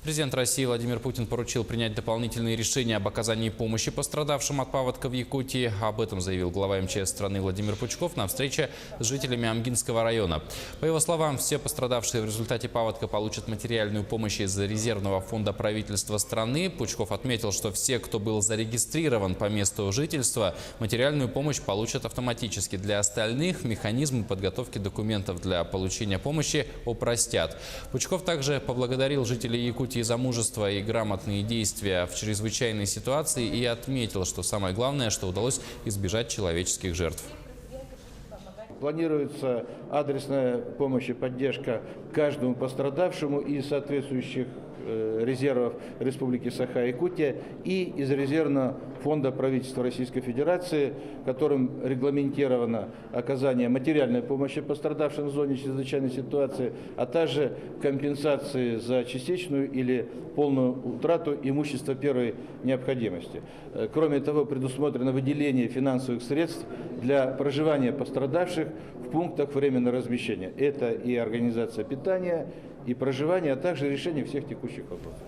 Президент России Владимир Путин поручил принять дополнительные решения об оказании помощи пострадавшим от паводка в Якутии. Об этом заявил глава МЧС страны Владимир Пучков на встрече с жителями Амгинского района. По его словам, все пострадавшие в результате паводка получат материальную помощь из резервного фонда правительства страны. Пучков отметил, что все, кто был зарегистрирован по месту жительства, материальную помощь получат автоматически. Для остальных механизмы подготовки документов для получения помощи упростят. Пучков также поблагодарил жителей Якутии за мужество и грамотные действия в чрезвычайной ситуации и отметил, что самое главное, что удалось избежать человеческих жертв. Планируется адресная помощь и поддержка каждому пострадавшему из соответствующих резервов Республики Саха-Якутия и из резервного фонда правительства Российской Федерации, которым регламентировано оказание материальной помощи пострадавшим в зоне чрезвычайной ситуации, а также компенсации за частичную или полную утрату имущества первой необходимости. Кроме того, предусмотрено выделение финансовых средств для проживания пострадавших в пунктах временного размещения. Это и организация питания, и проживания, а также решение всех текущих вопросов.